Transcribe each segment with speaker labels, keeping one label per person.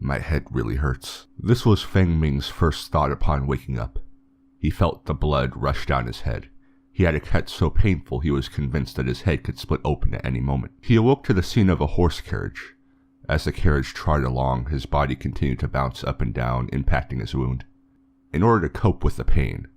Speaker 1: My head really hurts. This was Feng Ming's first thought upon waking up. He felt the blood rush down his head. He had a cut so painful he was convinced that his head could split open at any moment. He awoke to the scene of a horse carriage. As the carriage trotted along, his body continued to bounce up and down, impacting his wound. In order to cope with the pain,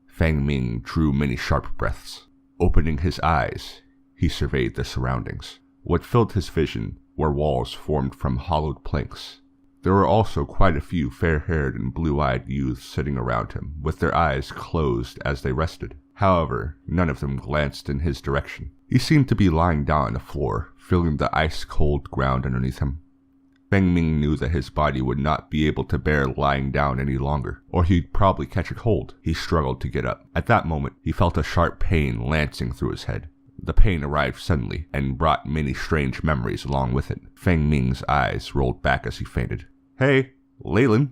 Speaker 1: Feng Ming drew many sharp breaths. Opening his eyes, he surveyed the surroundings. What filled his vision were walls formed from hollowed planks. There were also quite a few fair-haired and blue-eyed youths sitting around him, with their eyes closed as they rested. However, none of them glanced in his direction. He seemed to be lying down on the floor, feeling the ice-cold ground underneath him. Feng Ming knew that his body would not be able to bear lying down any longer, or he'd probably catch a cold. He struggled to get up. At that moment, he felt a sharp pain lancing through his head. The pain arrived suddenly, and brought many strange memories along with it. Feng Ming's eyes rolled back as he fainted. "Hey, Leylin,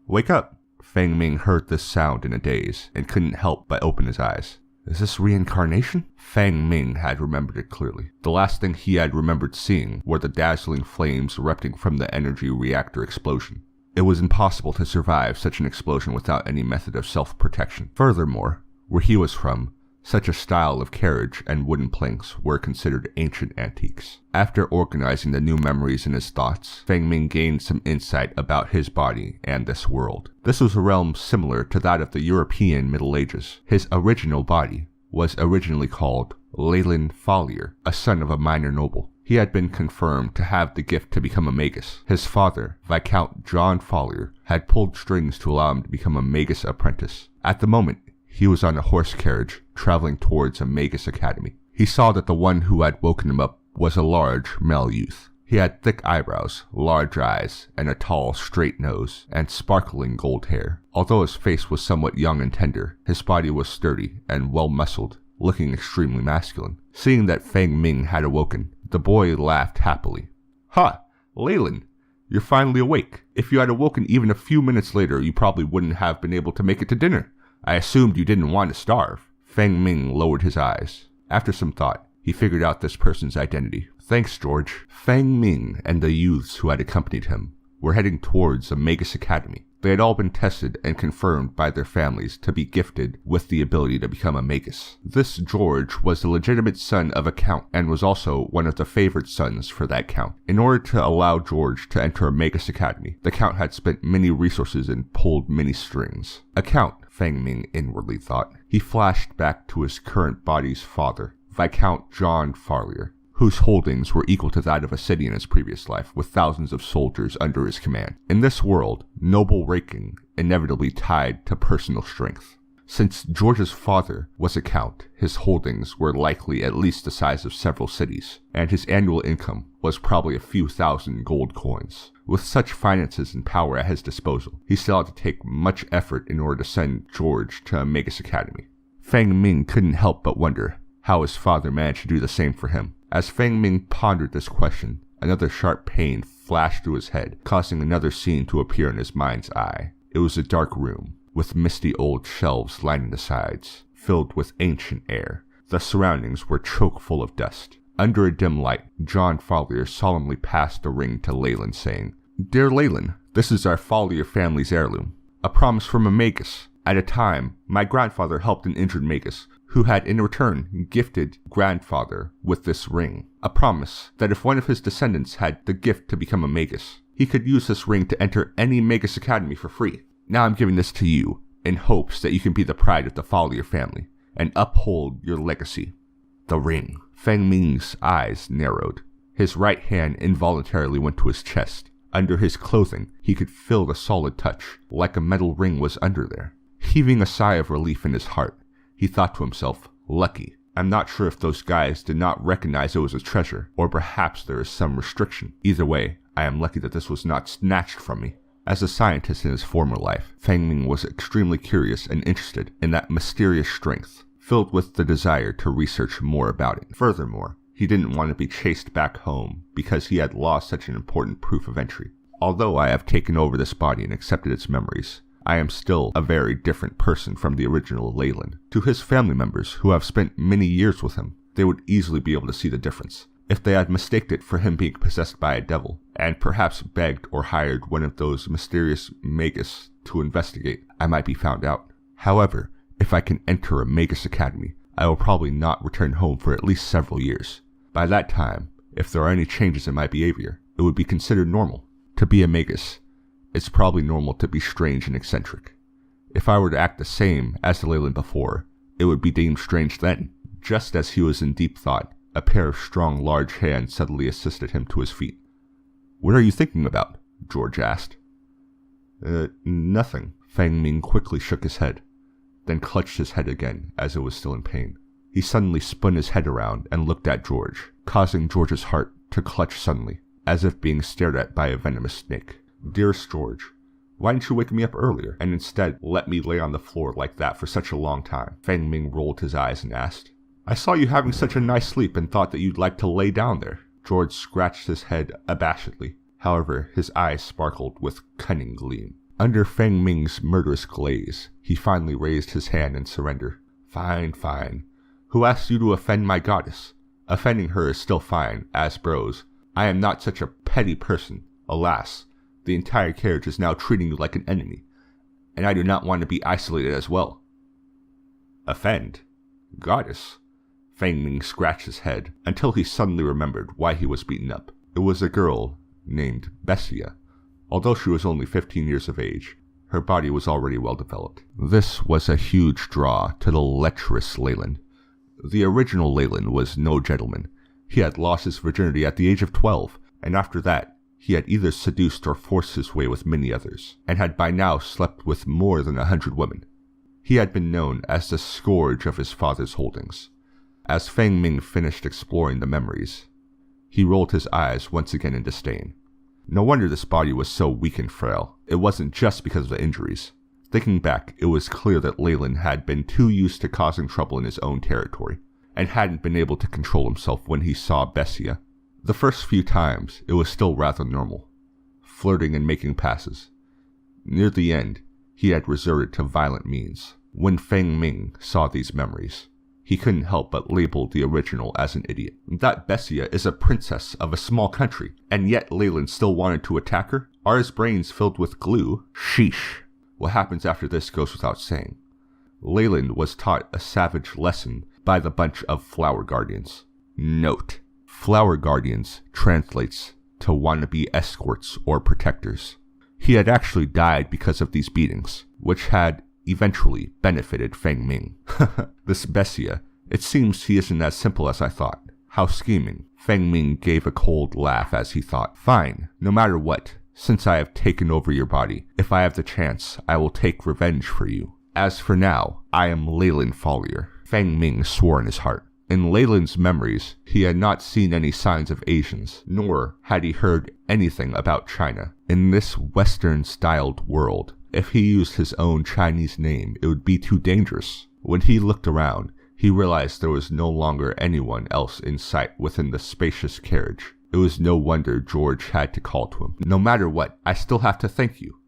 Speaker 1: wake up!" Feng Ming heard this sound in a daze, and couldn't help but open his eyes. Is this reincarnation? Feng Ming had remembered it clearly. The last thing he had remembered seeing were the dazzling flames erupting from the energy reactor explosion. It was impossible to survive such an explosion without any method of self-protection. Furthermore, where he was from, such a style of carriage and wooden planks were considered ancient antiques. After organizing the new memories in his thoughts, Feng Ming gained some insight about his body and this world. This was a realm similar to that of the European Middle Ages. His original body was originally called Leylin Follier, a son of a minor noble. He had been confirmed to have the gift to become a Magus. His father, Viscount John Follier, had pulled strings to allow him to become a Magus apprentice. At the moment, he was on a horse carriage, traveling towards a Magus academy. He saw that the one who had woken him up was a large male youth. He had thick eyebrows, large eyes, and a tall, straight nose, and sparkling gold hair. Although his face was somewhat young and tender, his body was sturdy and well-muscled, looking extremely masculine. Seeing that Feng Ming had awoken, the boy laughed happily. "Ha! Leylin, you're finally awake. If you had awoken even a few minutes later, you probably wouldn't have been able to make it to dinner. I assumed you didn't want to starve." Feng Ming lowered his eyes. After some thought, he figured out this person's identity. "Thanks, George." Feng Ming and the youths who had accompanied him were heading towards a Magus academy. They had all been tested and confirmed by their families to be gifted with the ability to become a Magus. This George was the legitimate son of a count and was also one of the favored sons for that count. In order to allow George to enter a Magus academy, the count had spent many resources and pulled many strings. A count, Feng Ming inwardly thought. He flashed back to his current body's father, Viscount John Follier, whose holdings were equal to that of a city in his previous life, with thousands of soldiers under his command. In this world, noble ranking inevitably tied to personal strength. Since George's father was a count, his holdings were likely at least the size of several cities, and his annual income was probably a few thousand gold coins. With such finances and power at his disposal, he still had to take much effort in order to send George to a Magus academy. Feng Ming couldn't help but wonder how his father managed to do the same for him. As Feng Ming pondered this question, another sharp pain flashed through his head, causing another scene to appear in his mind's eye. It was a dark room, with misty old shelves lining the sides, filled with ancient air. The surroundings were chock full of dust. Under a dim light, John Follier solemnly passed the ring to Leylin, saying, "Dear Leylin, this is our Follier family's heirloom, a promise from a Magus. At a time, my grandfather helped an injured Magus, who had in return gifted grandfather with this ring, a promise that if one of his descendants had the gift to become a Magus, he could use this ring to enter any Magus academy for free. Now I'm giving this to you, in hopes that you can be the pride of the Follier family, and uphold your legacy." The ring. Feng Ming's eyes narrowed. His right hand involuntarily went to his chest. Under his clothing, he could feel the solid touch, like a metal ring was under there. Heaving a sigh of relief in his heart, he thought to himself, "Lucky. I'm not sure if those guys did not recognize it was a treasure, or perhaps there is some restriction. Either way, I am lucky that this was not snatched from me." As a scientist in his former life, Feng Ming was extremely curious and interested in that mysterious strength, filled with the desire to research more about it. Furthermore, he didn't want to be chased back home because he had lost such an important proof of entry. Although I have taken over this body and accepted its memories, I am still a very different person from the original Leylin. To his family members who have spent many years with him, they would easily be able to see the difference. If they had mistaken it for him being possessed by a devil, and perhaps begged or hired one of those mysterious Magus to investigate, I might be found out. However, if I can enter a Magus Academy, I will probably not return home for at least several years. By that time, if there are any changes in my behavior, it would be considered normal. To be a Magus, it's probably normal to be strange and eccentric. If I were to act the same as the Leylin before, it would be deemed strange then. Just as he was in deep thought, a pair of strong, large hands suddenly assisted him to his feet. "What are you thinking about?" George asked. Nothing." Feng Ming quickly shook his head, then clutched his head again as it was still in pain. He suddenly spun his head around and looked at George, causing George's heart to clutch suddenly, as if being stared at by a venomous snake. "Dearest George, why didn't you wake me up earlier, and instead let me lay on the floor like that for such a long time?" Feng Ming rolled his eyes and asked. "I saw you having such a nice sleep and thought that you'd like to lay down there." George scratched his head abashedly. However, his eyes sparkled with cunning gleam. Under Feng Ming's murderous glaze, he finally raised his hand in surrender. "Fine, fine. Who asked you to offend my goddess? Offending her is still fine, as bros. I am not such a petty person. Alas, the entire carriage is now treating you like an enemy, and I do not want to be isolated as well." "Offend? Goddess?" Feng Ming scratched his head until he suddenly remembered why he was beaten up. It was a girl named Bessia. Although she was only 15 years of age, her body was already well developed. This was a huge draw to the lecherous Leylin. The original Leylin was no gentleman. He had lost his virginity at the age of 12, and after that, he had either seduced or forced his way with many others, and had by now slept with more than 100 women. He had been known as the scourge of his father's holdings. As Feng Ming finished exploring the memories, he rolled his eyes once again in disdain. No wonder this body was so weak and frail. It wasn't just because of the injuries. Thinking back, it was clear that Leylin had been too used to causing trouble in his own territory, and hadn't been able to control himself when he saw Bessia. The first few times, it was still rather normal, flirting and making passes. Near the end, he had resorted to violent means. When Feng Ming saw these memories, he couldn't help but label the original as an idiot. That Bessia is a princess of a small country, and yet Leylin still wanted to attack her? Are his brains filled with glue? Sheesh. What happens after this goes without saying. Leylin was taught a savage lesson by the bunch of flower guardians. Note: flower guardians translates to wannabe escorts or protectors. He had actually died because of these beatings, which had eventually benefited Feng Ming. This Bessia, it seems he isn't as simple as I thought. How scheming. Feng Ming gave a cold laugh as he thought. Fine, no matter what, since I have taken over your body, if I have the chance, I will take revenge for you. As for now, I am Leylin Follier. Feng Ming swore in his heart. In Leylin's memories, he had not seen any signs of Asians, nor had he heard anything about China. In this Western-styled world, if he used his own Chinese name, it would be too dangerous. When he looked around, he realized there was no longer anyone else in sight within the spacious carriage. It was no wonder George had to call to him. "No matter what, I still have to thank you."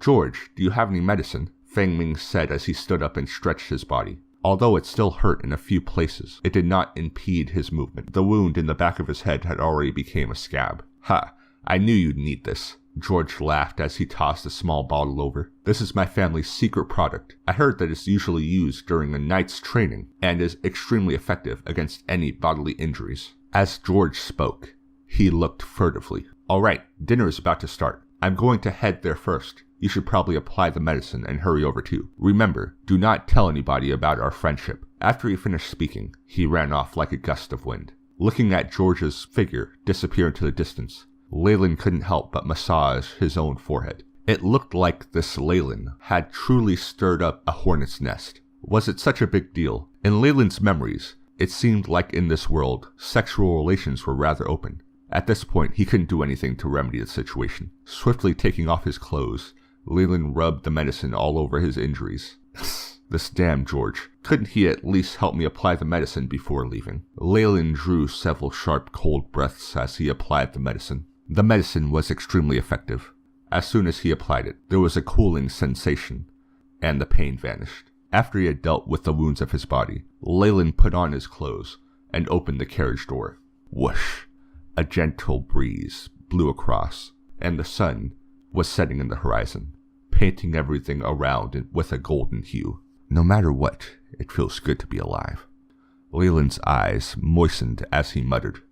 Speaker 1: "George, do you have any medicine?" Feng Ming said as he stood up and stretched his body. Although it still hurt in a few places, it did not impede his movement. The wound in the back of his head had already become a scab. "Ha! I knew you'd need this." George laughed as he tossed a small bottle over. "This is my family's secret product. I heard that it's usually used during a knight's training, and is extremely effective against any bodily injuries." As George spoke, he looked furtively. "Alright, dinner is about to start. I'm going to head there first. You should probably apply the medicine and hurry over too. Remember, do not tell anybody about our friendship." After he finished speaking, he ran off like a gust of wind. Looking at George's figure disappear into the distance, Leylin couldn't help but massage his own forehead. It looked like this Leylin had truly stirred up a hornet's nest. Was it such a big deal? In Leylin's memories, it seemed like in this world, sexual relations were rather open. At this point, he couldn't do anything to remedy the situation. Swiftly taking off his clothes, Leylin rubbed the medicine all over his injuries. This damn George. Couldn't he at least help me apply the medicine before leaving? Leylin drew several sharp, cold breaths as he applied the medicine. The medicine was extremely effective. As soon as he applied it, there was a cooling sensation, and the pain vanished. After he had dealt with the wounds of his body, Leylin put on his clothes and opened the carriage door. Whoosh! A gentle breeze blew across, and the sun was setting in the horizon, painting everything around with a golden hue. No matter what, it feels good to be alive. Leylin's eyes moistened as he muttered.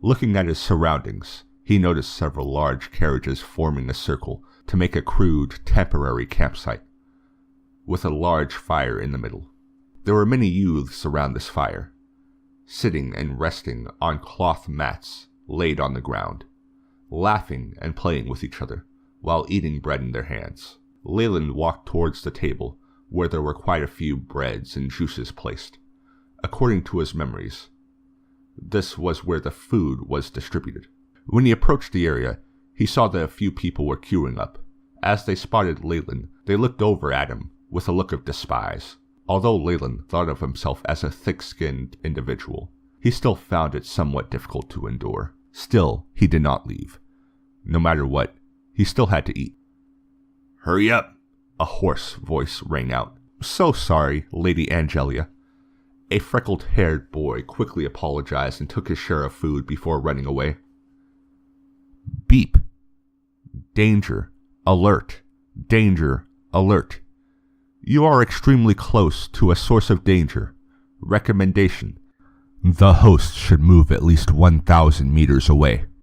Speaker 1: Looking at his surroundings, he noticed several large carriages forming a circle to make a crude, temporary campsite, with a large fire in the middle. There were many youths around this fire, sitting and resting on cloth mats laid on the ground, laughing and playing with each other while eating bread in their hands. Leylin walked towards the table where there were quite a few breads and juices placed. According to his memories, this was where the food was distributed. When he approached the area, he saw that a few people were queuing up. As they spotted Leylin, they looked over at him with a look of despise. Although Leylin thought of himself as a thick-skinned individual, he still found it somewhat difficult to endure. Still, he did not leave. No matter what, he still had to eat. "Hurry up!" a hoarse voice rang out. "So sorry, Lady Angelia." A freckled-haired boy quickly apologized and took his share of food before running away. Beep. Danger. Alert. Danger. Alert. You are extremely close to a source of danger. Recommendation: the host should move at least 1,000 meters away.